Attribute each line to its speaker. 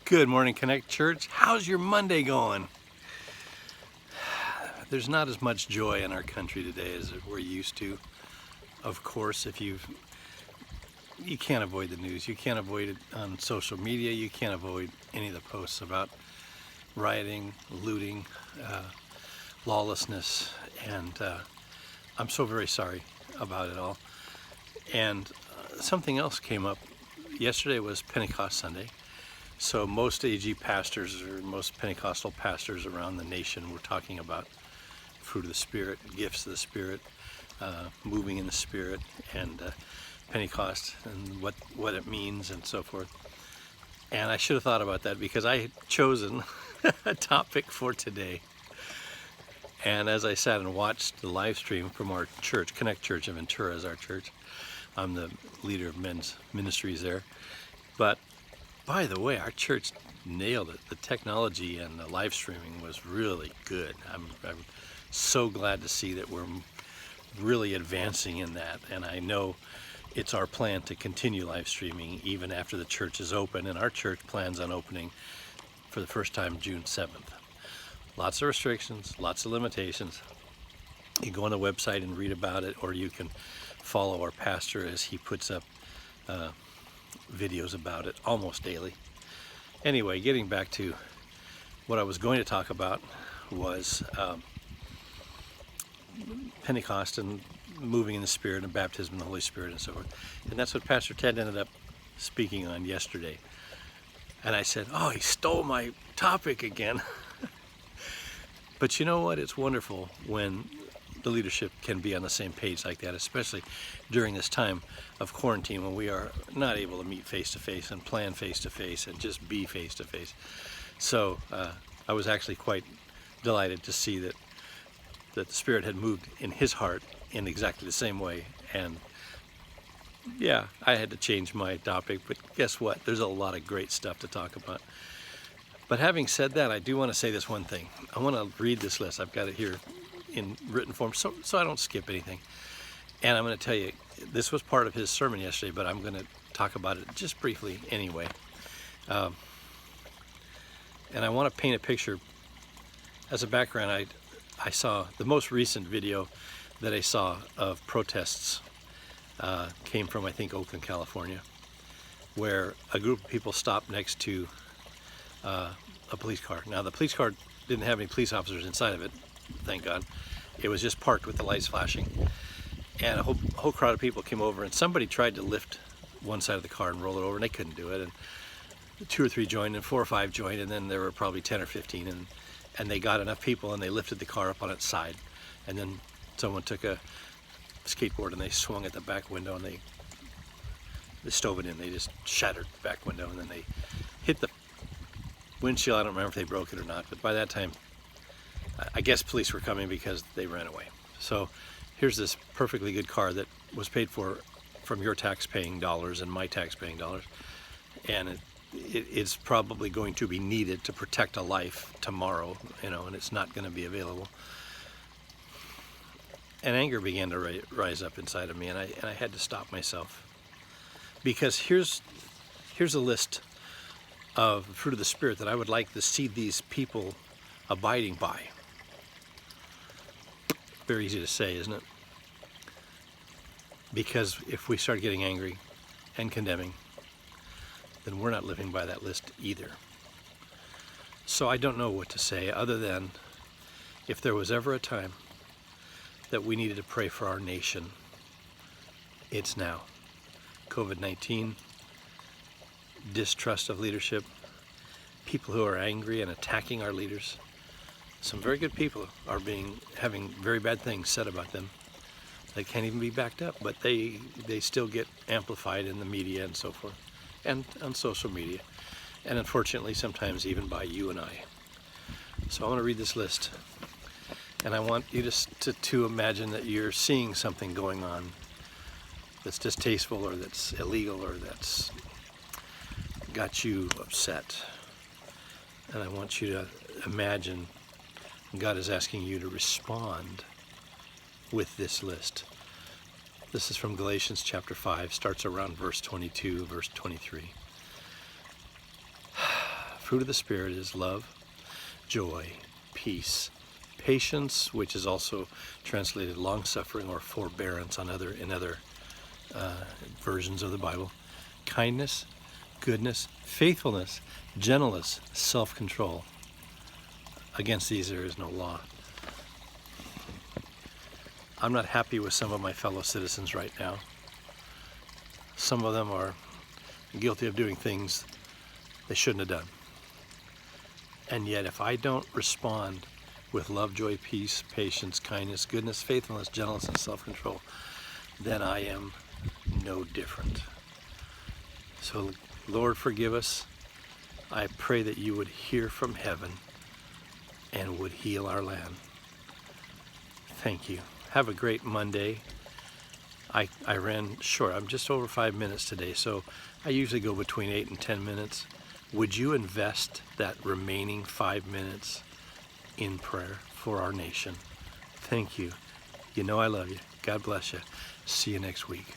Speaker 1: Good morning, Connect Church. How's your Monday going? There's not as much joy in our country today as we're used to. Of course, you can't avoid the news. You can't avoid it on social media. You can't avoid any of the posts about rioting, looting, lawlessness, and I'm so very sorry about it all. And something else came up. Yesterday was Pentecost Sunday. So most AG pastors or most Pentecostal pastors around the nation were talking about fruit of the Spirit, gifts of the Spirit, moving in the Spirit, and Pentecost and what it means and so forth. And I should have thought about that because I had chosen a topic for today. And as I sat and watched the live stream from our church, Connect Church of Ventura is our church. I'm the leader of men's ministries there. But by the way, our church nailed it. The technology and the live streaming was really good. I'm so glad to see that we're really advancing in that. And I know it's our plan to continue live streaming even after the church is open. And our church plans on opening for the first time June 7th. Lots of restrictions, lots of limitations. You can go on the website and read about it, or you can follow our pastor as he puts up videos about it almost daily. Anyway, getting back to what I was going to talk about was Pentecost and moving in the Spirit and baptism in the Holy Spirit and so forth. And that's what Pastor Ted ended up speaking on yesterday. And I said, oh, he stole my topic again. But you know what? It's wonderful when the leadership can be on the same page like that, especially during this time of quarantine when we are not able to meet face-to-face and plan face-to-face and just be face-to-face. So I was actually quite delighted to see that the Spirit had moved in his heart in exactly the same way. And yeah, I had to change my topic, but guess what? There's a lot of great stuff to talk about. But having said that, I do want to say this one thing. I want to read this list. I've got it here in written form so I don't skip anything. And I'm going to tell you, this was part of his sermon yesterday, but I'm going to talk about it just briefly anyway. And I want to paint a picture. As a background, I saw the most recent video that I saw of protests came from, I think, Oakland, California, where a group of people stopped next to a police car. Now, the police car didn't have any police officers inside of it, thank God. It was just parked with the lights flashing. And a whole crowd of people came over, and somebody tried to lift one side of the car and roll it over, and they couldn't do it. And 2 or 3 joined, and 4 or 5 joined, and then there were probably 10 or 15, and they got enough people, and they lifted the car up on its side. And then someone took a skateboard, and they swung at the back window, and they stove it in. They just shattered the back window, and then they hit the windshield. I don't remember if they broke it or not, but by that time, I guess police were coming because they ran away. So here's this perfectly good car that was paid for from your tax-paying dollars and my tax-paying dollars, and it's probably going to be needed to protect a life tomorrow, and it's not going to be available. And anger began to rise up inside of me, and I had to stop myself, because here's a list of the fruit of the Spirit that I would like to see these people abiding by. Very easy to say, isn't it? Because if we start getting angry and condemning, then we're not living by that list either. So I don't know what to say other than, if there was ever a time that we needed to pray for our nation, it's now. COVID-19, distrust of leadership, people who are angry and attacking our leaders. Some very good people are having very bad things said about them that can't even be backed up, but they still get amplified in the media and so forth, and on social media, and unfortunately sometimes even by you and I. So I want to read this list, and I want you to imagine that you're seeing something going on that's distasteful, or that's illegal, or that's got you upset. And I want you to imagine God is asking you to respond with this list. This is from Galatians chapter 5, starts around verse 22, verse 23. fruit of the Spirit is love, joy, peace, patience, which is also translated long-suffering or forbearance in other versions of the Bible, kindness, goodness, faithfulness, gentleness, self-control. Against these there is no law. I'm not happy with some of my fellow citizens right now. Some of them are guilty of doing things they shouldn't have done. And yet if I don't respond with love, joy, peace, patience, kindness, goodness, faithfulness, gentleness, and self-control, then I am no different. So Lord, forgive us. I pray that you would hear from heaven and would heal our land. Thank you. Have a great Monday. I ran short. I'm just over 5 minutes today, so I usually go between 8 and 10 minutes. Would you invest that remaining 5 minutes in prayer for our nation? Thank you. You know I love you. God bless you. See you next week.